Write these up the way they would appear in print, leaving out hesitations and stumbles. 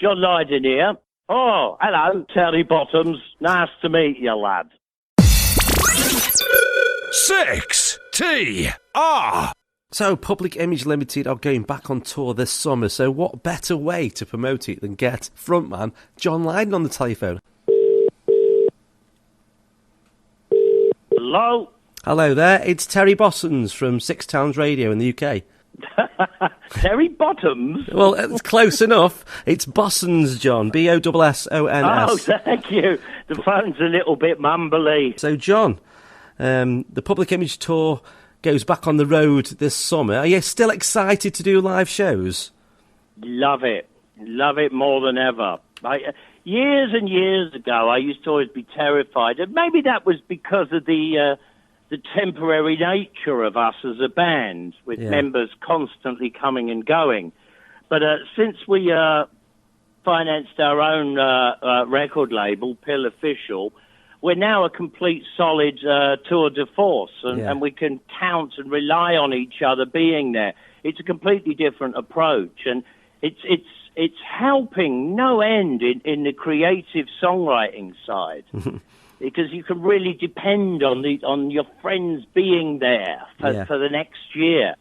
John Lydon here. Oh, hello, Terry Bossons. Nice to meet you, lad. 6TR. So, Public Image Limited are going back on tour this summer, so what better way to promote it than get frontman John Lydon on the telephone? Hello? Hello there, it's Terry Bossons from Six Towns Radio in the UK. Terry Bottoms? Well, it's close enough. It's Bossons, John. Bossons. Oh, thank you. The phone's a little bit mumbly. So, John, the Public Image Tour goes back on the road this summer. Are you still excited to do live shows? Love it. Love it more than ever. Years and years ago, I used to always be terrified. And maybe that was because of the temporary nature of us as a band, with members constantly coming and going. But since we financed our own record label, P.I.L Official, we're now a complete solid tour de force, and we can count and rely on each other being there. It's a completely different approach, and it's helping no end in the creative songwriting side. Because you can really depend on your friends being there for the next year.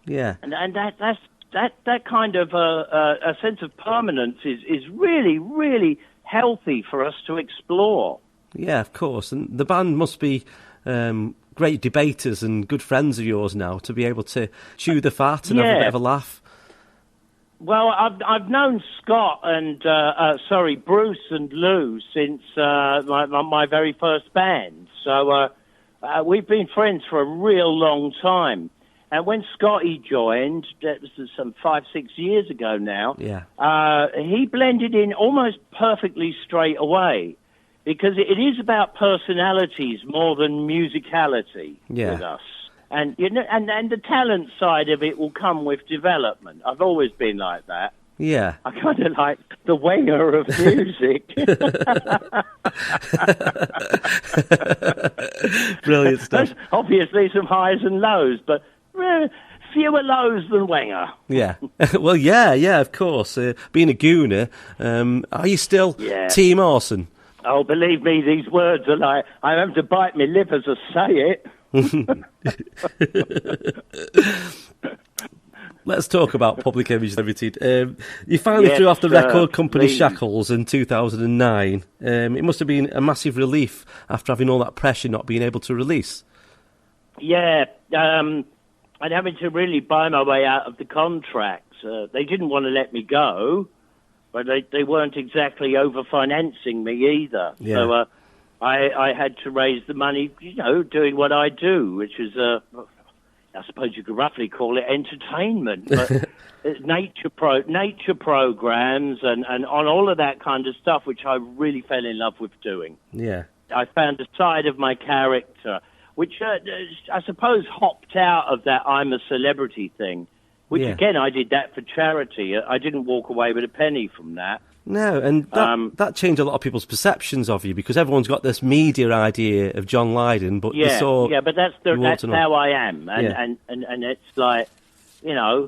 Yeah, and that kind of a sense of permanence is really, really healthy for us to explore. Yeah, of course, and the band must be great debaters and good friends of yours now to be able to chew the fat and have a bit of a laugh. Well, I've known Scott and Bruce and Lou since my very first band. So we've been friends for a real long time. And when Scotty joined, that was some 5-6 years ago now. He blended in almost perfectly straight away, because it is about personalities more than musicality with us. And and the talent side of it will come with development. I've always been like that. Yeah. I kind of like the Wenger of music. Brilliant stuff. There's obviously some highs and lows, but fewer lows than Wenger. Yeah. Well, yeah, of course. Being a gooner, are you still Team Orson? Oh, believe me, these words are like, I have to bite my lip as I say it. Let's talk about Public Image Limited. You finally threw off the record company shackles in 2009. It must have been a massive relief after having all that pressure not being able to release. Yeah, and having to really buy my way out of the contracts. They didn't want to let me go, but they weren't exactly over-financing me either. Yeah. So I had to raise the money, doing what I do, which is, I suppose you could roughly call it entertainment, but nature programs and on all of that kind of stuff, which I really fell in love with doing. Yeah. I found a side of my character, which I suppose hopped out of that I'm a celebrity thing, which again, I did that for charity. I didn't walk away with a penny from that. No, and that changed a lot of people's perceptions of you, because everyone's got this media idea of John Lydon, but but that's how I am, and it's like, I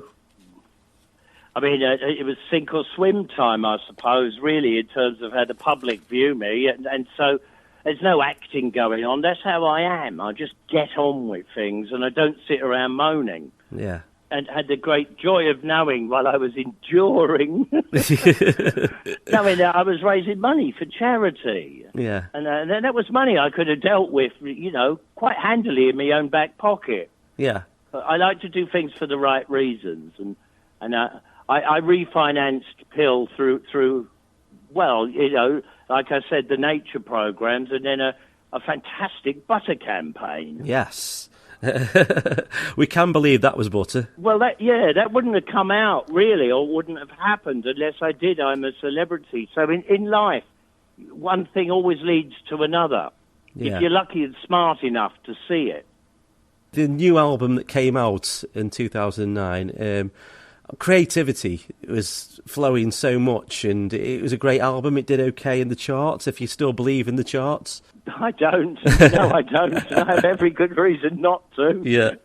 mean, it was sink or swim time, I suppose, really, in terms of how the public view me, and so there's no acting going on. That's how I am. I just get on with things, and I don't sit around moaning. Yeah. And had the great joy of knowing while I was enduring, knowing that I was raising money for charity. Yeah. And that was money I could have dealt with, quite handily in my own back pocket. Yeah. I like to do things for the right reasons. And I refinanced P.I.L through, like I said, the nature programs, and then a fantastic butter campaign. Yes. We can believe that was butter. Well, that wouldn't have come out, really, or wouldn't have happened unless I did. I'm a celebrity. So in life, one thing always leads to another. Yeah. If you're lucky and smart enough to see it. The new album that came out in 2009, creativity was flowing so much, and it was a great album. It did okay in the charts, if you still believe in the charts. I don't. No, I don't. I have every good reason not to. Yeah.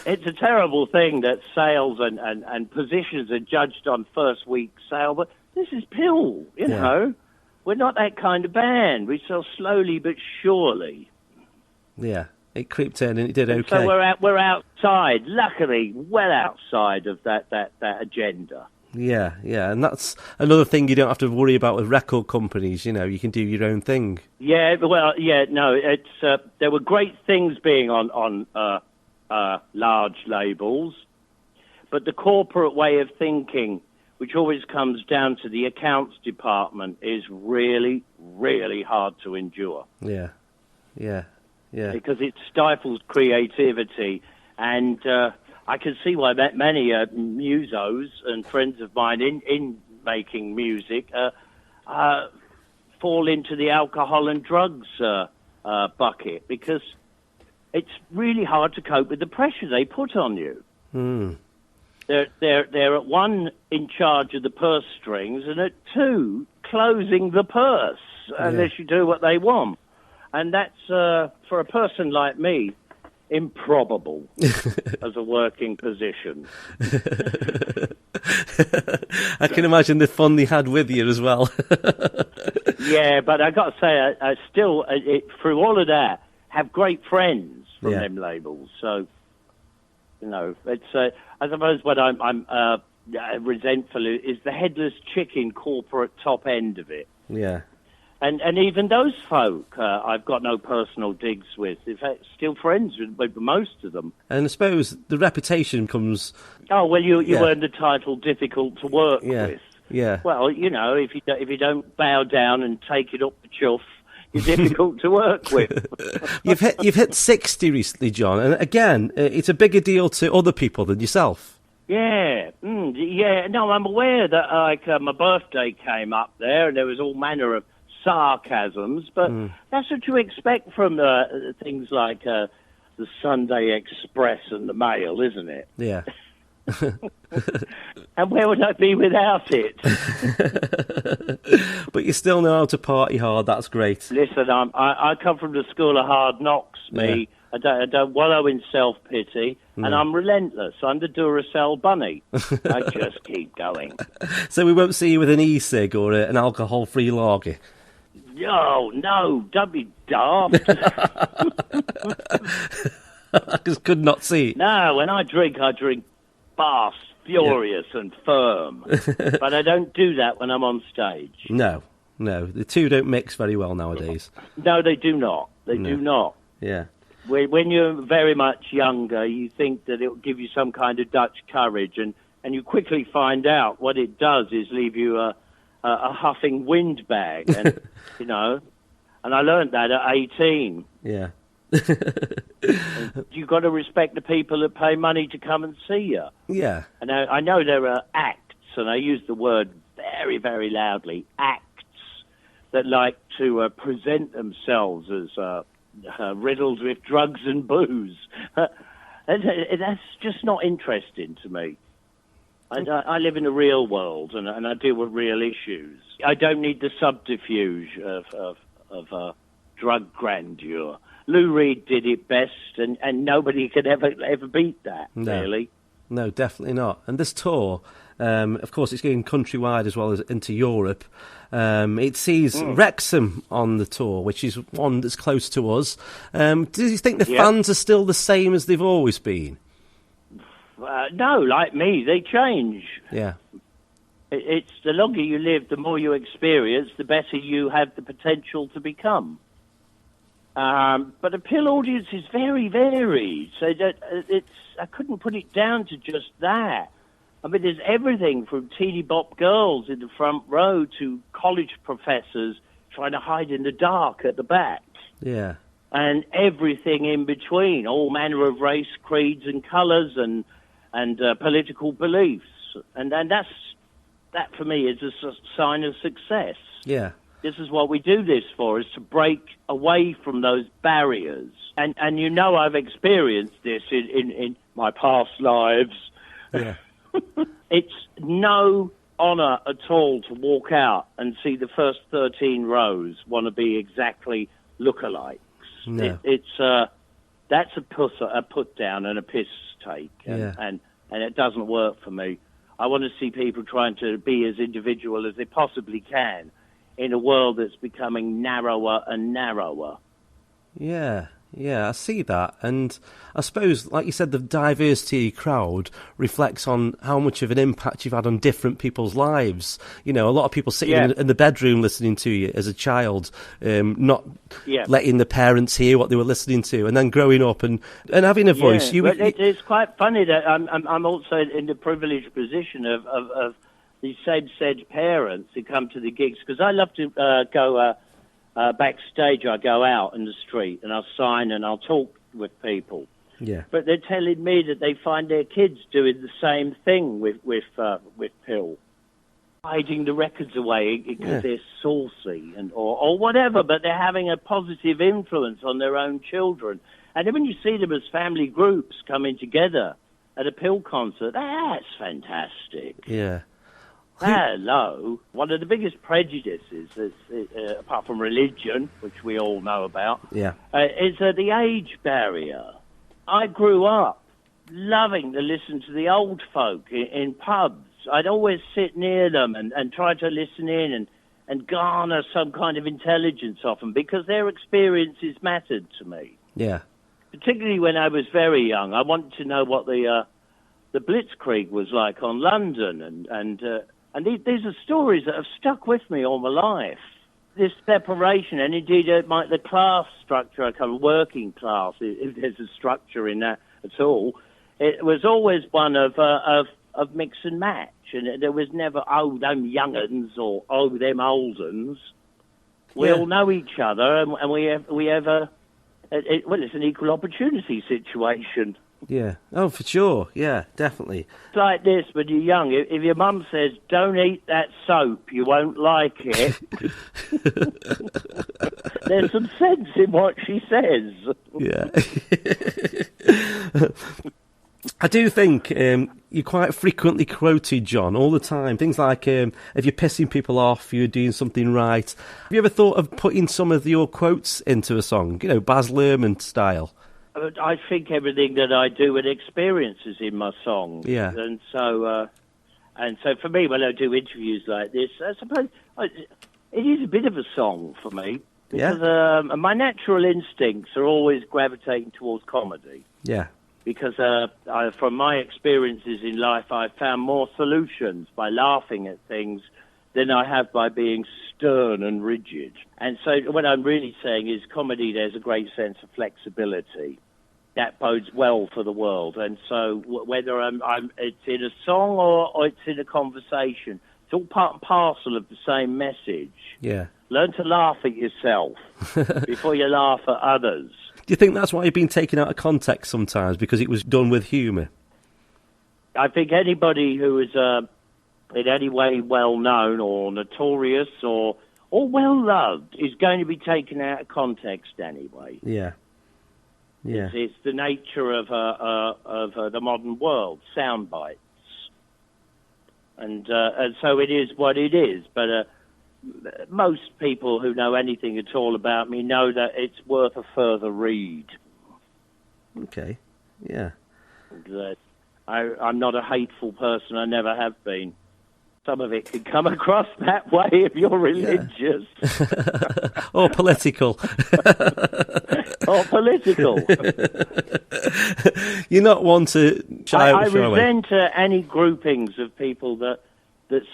It's a terrible thing that sales and positions are judged on first week sale, but this is P.I.L, you know. We're not that kind of band. We sell slowly but surely. Yeah, it creeped in and it did okay. So we're outside, luckily, well outside of that agenda. Yeah, and that's another thing you don't have to worry about with record companies. You know, you can do your own thing. Yeah, well, no, it's there were great things being on large labels, but the corporate way of thinking, which always comes down to the accounts department, is really, really hard to endure. Yeah. Because it stifles creativity, and I can see why many musos and friends of mine in making music fall into the alcohol and drugs bucket, because it's really hard to cope with the pressure they put on you. They're at one, in charge of the purse strings, and at two, closing the purse unless you do what they want. And that's, for a person like me, improbable as a working position. I can imagine the fun they had with you as well. Yeah, but I got to say, I still, through all of that, have great friends from them labels. So, you know, it's, I suppose what I'm resentful is the headless chicken corporate top end of it. Yeah. And even those folk, I've got no personal digs with. In fact, still friends with most of them. And I suppose the reputation comes... Oh, well, you earned the title difficult to work with. Yeah. Well, you know, if you don't bow down and take it up the chuff, you're difficult to work with. You've hit 60 recently, John, and again, it's a bigger deal to other people than yourself. Yeah, no, I'm aware that my birthday came up there, and there was all manner of sarcasms, but that's what you expect from things like the Sunday Express and the Mail, isn't it? Yeah. And where would I be without it? But you still know how to party hard. That's great. Listen, I come from the school of hard knocks. Me, I don't wallow in self-pity, and I'm relentless. I'm the Duracell bunny. I just keep going. So we won't see you with an e-cig or an alcohol-free lager. No, don't be daft. I just could not see. No, when I drink fast, furious, and firm. But I don't do that when I'm on stage. No, the two don't mix very well nowadays. No, they do not. They do not. Yeah. When you're very much younger, you think that it will give you some kind of Dutch courage, and you quickly find out what it does is leave you a huffing windbag, and you know. And I learned that at 18. Yeah. You've got to respect the people that pay money to come and see you. Yeah. And I know there are acts, and I use the word very, very loudly, acts that like to present themselves as riddled with drugs and booze. That's just not interesting to me. I live in a real world, and I deal with real issues. I don't need the subterfuge of drug grandeur. Lou Reed did it best, and nobody could ever beat that, really. No, definitely not. And this tour, of course, it's going countrywide as well as into Europe. It sees Wrexham on the tour, which is one that's close to us. Do you think the fans are still the same as they've always been? No, like me, they change. Yeah. It's the longer you live, the more you experience, the better you have the potential to become. But the P.I.L audience is very varied, so that I couldn't put it down to just that. I mean, there's everything from teeny bop girls in the front row to college professors trying to hide in the dark at the back. Yeah. And everything in between, all manner of race, creeds, and colours, and political beliefs. And that for me is a sign of success. Yeah. This is what we do this for, is to break away from those barriers. And you know I've experienced this in my past lives. Yeah. It's no honour at all to walk out and see the first 13 rows want to be exactly lookalikes. No. That's a put down and a piss take, and it doesn't work for me. I want to see people trying to be as individual as they possibly can in a world that's becoming narrower and narrower. Yeah, I see that. And I suppose, like you said, the diversity of your crowd reflects on how much of an impact you've had on different people's lives. You know, a lot of people sitting in the bedroom listening to you as a child, not letting the parents hear what they were listening to, and then growing up and having a voice. It's quite funny that I'm also in the privileged position of these same said parents who come to the gigs, because I love to go backstage. I go out in the street and I'll sign and I'll talk with people. Yeah. But they're telling me that they find their kids doing the same thing with P.I.L, hiding the records away because they're saucy or whatever, but they're having a positive influence on their own children. And then when you see them as family groups coming together at a P.I.L concert, that's fantastic. Yeah. Hello. One of the biggest prejudices, apart from religion, which we all know about, is the age barrier. I grew up loving to listen to the old folk in pubs. I'd always sit near them and try to listen in and garner some kind of intelligence off them, because their experiences mattered to me. Yeah. Particularly when I was very young. I wanted to know what the Blitzkrieg was like on London, and these are stories that have stuck with me all my life. This separation, and indeed the class structure, I call working class, if there's a structure in that at all, it was always one of mix and match. And there was never, them young uns or, them old uns. We all know each other, and we have it's an equal opportunity situation. Yeah. Oh, for sure. Yeah, definitely. It's like this when you're young. If your mum says, don't eat that soap, you won't like it. There's some sense in what she says. Yeah. I do think you're quite frequently quoted, John, all the time. Things like, if you're pissing people off, you're doing something right. Have you ever thought of putting some of your quotes into a song? You know, Baz Luhrmann style. I think everything that I do and experiences in my songs. Yeah. And so for me, when I do interviews like this, I suppose it is a bit of a song for me. Because my natural instincts are always gravitating towards comedy. Yeah. Because from my experiences in life, I've found more solutions by laughing at things than I have by being stern and rigid. And so what I'm really saying is comedy, there's a great sense of flexibility. That bodes well for the world. And so whether it's in a song or it's in a conversation, it's all part and parcel of the same message. Yeah. Learn to laugh at yourself before you laugh at others. Do you think that's why you've been taken out of context sometimes, because it was done with humour? I think anybody who is in any way well-known or notorious or well-loved is going to be taken out of context anyway. Yeah. Yeah. It's the nature of the modern world, sound bites. And so it is what it is. But most people who know anything at all about me know that it's worth a further read. Okay, yeah. I'm not a hateful person. I never have been. Some of it can come across that way if you're religious. Yeah. Or political. Or political. You're not one to shy I away. resent any groupings of people that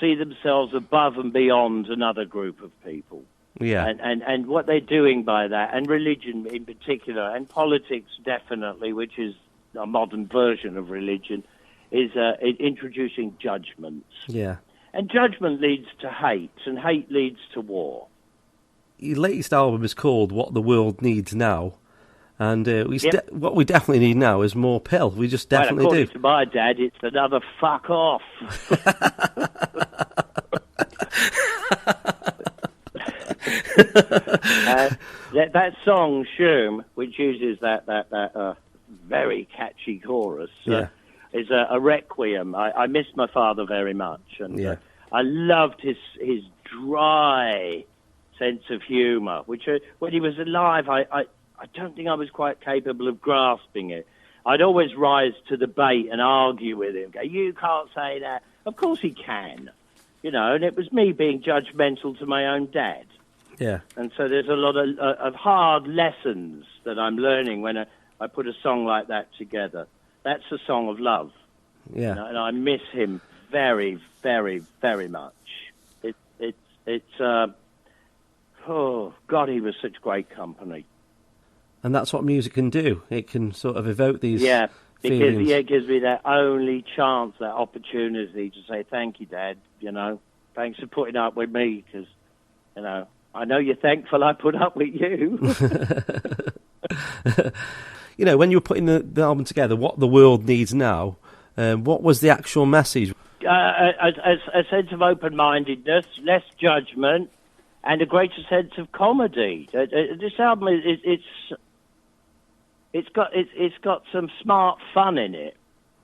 see themselves above and beyond another group of people. Yeah. And what they're doing by that, and religion in particular, and politics definitely, which is a modern version of religion, is introducing judgments. Yeah. And judgment leads to hate, and hate leads to war. Your latest album is called What the World Needs Now, and what we definitely need now is more P.I.L. We just definitely according do. To my dad, it's another fuck off. That song, Sherm, which uses that very catchy chorus, is a requiem. I miss my father very much, and I loved his dry sense of humour, which when he was alive, I don't think I was quite capable of grasping it. I'd always rise to the bait and argue with him. Go, you can't say that. Of course he can, and it was me being judgmental to my own dad. Yeah. And so there's a lot of hard lessons that I'm learning when I put a song like that together. That's a song of love. Yeah. And I miss him very, very, very much. Oh, God, he was such great company. And that's what music can do. It can sort of evoke these feelings. It gives me that only chance, that opportunity to say, thank you, Dad, Thanks for putting up with me, because, I know you're thankful I put up with you. When you were putting the album together, What the World Needs Now, what was the actual message? A sense of open-mindedness, less judgment, and a greater sense of comedy. This album it's got some smart fun in it.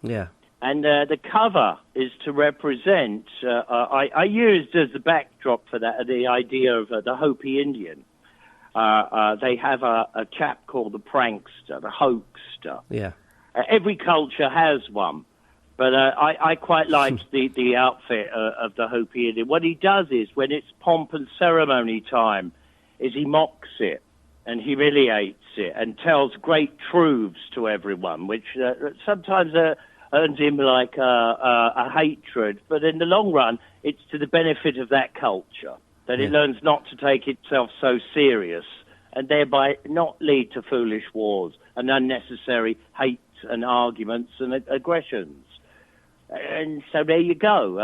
Yeah. And the cover is to represent. I used as the backdrop for that the idea of the Hopi Indian. They have a chap called the prankster, the hoaxster. Yeah. Every culture has one. But I quite liked the outfit of the Hopi Indian. What he does is, when it's pomp and ceremony time, is he mocks it and humiliates it and tells great truths to everyone, which sometimes earns him like a hatred. But in the long run, it's to the benefit of that culture, that it learns not to take itself so serious and thereby not lead to foolish wars and unnecessary hate and arguments and aggressions. And so there you go.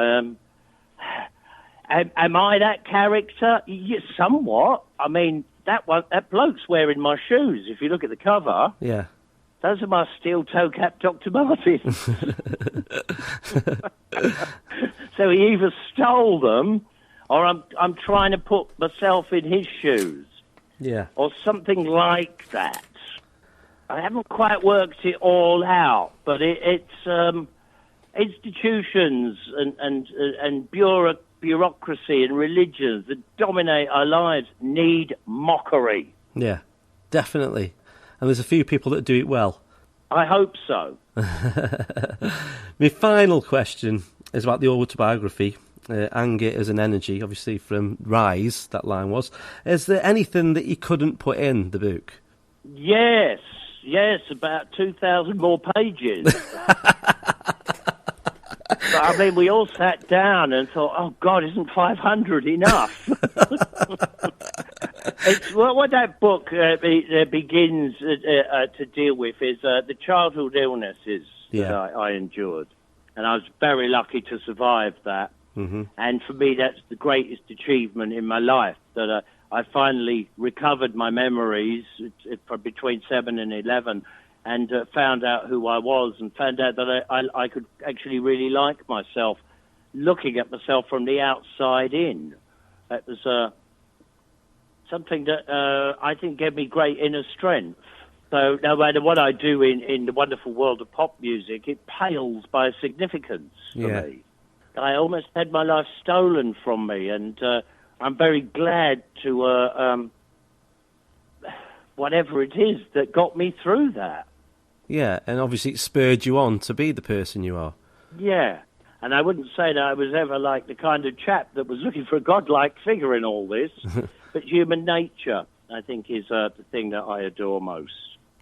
Am I that character? Yeah, somewhat. I mean, that bloke's wearing my shoes. If you look at the cover, yeah, those are my steel toe cap Dr. Martens. So he either stole them, or I'm trying to put myself in his shoes. Yeah, or something like that. I haven't quite worked it all out, but it's. Institutions and bureaucracy and religions that dominate our lives need mockery. Yeah, definitely. And there's a few people that do it well. I hope so. My final question is about the autobiography, Anger as an Energy, obviously from Rise, that line was. Is there anything that you couldn't put in the book? Yes, about 2,000 more pages. But, I mean, we all sat down and thought, oh, God, isn't 500 enough? What that book begins to deal with is the childhood illnesses that I endured. And I was very lucky to survive that. Mm-hmm. And for me, that's the greatest achievement in my life, that I finally recovered my memories between 7 and 11. And found out who I was, and found out that I could actually really like myself, looking at myself from the outside in. That was something that I think gave me great inner strength. So no matter what I do in the wonderful world of pop music, it pales by significance for me. I almost had my life stolen from me, and I'm very glad to whatever it is that got me through that. Yeah, and obviously it spurred you on to be the person you are. Yeah, and I wouldn't say that I was ever like the kind of chap that was looking for a godlike figure in all this, but human nature, I think, is the thing that I adore most.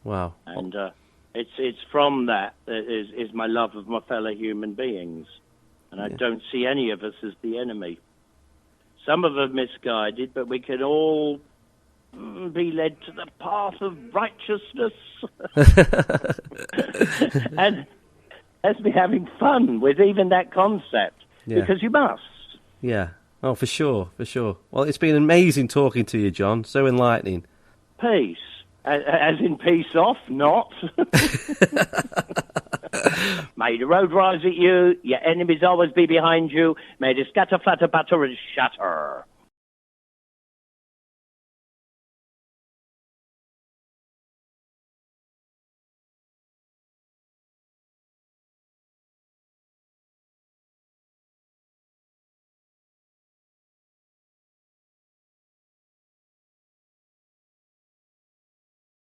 Wow. And it's from that is my love of my fellow human beings, and I don't see any of us as the enemy. Some of them misguided, but we can all be led to the path of righteousness. And let's be having fun with even that concept, because you must. Yeah. Oh, for sure. Well, it's been amazing talking to you, John. So enlightening. Peace. As in peace off, not. May the road rise at you, your enemies always be behind you. May the scatter, flatter, batter, and shatter.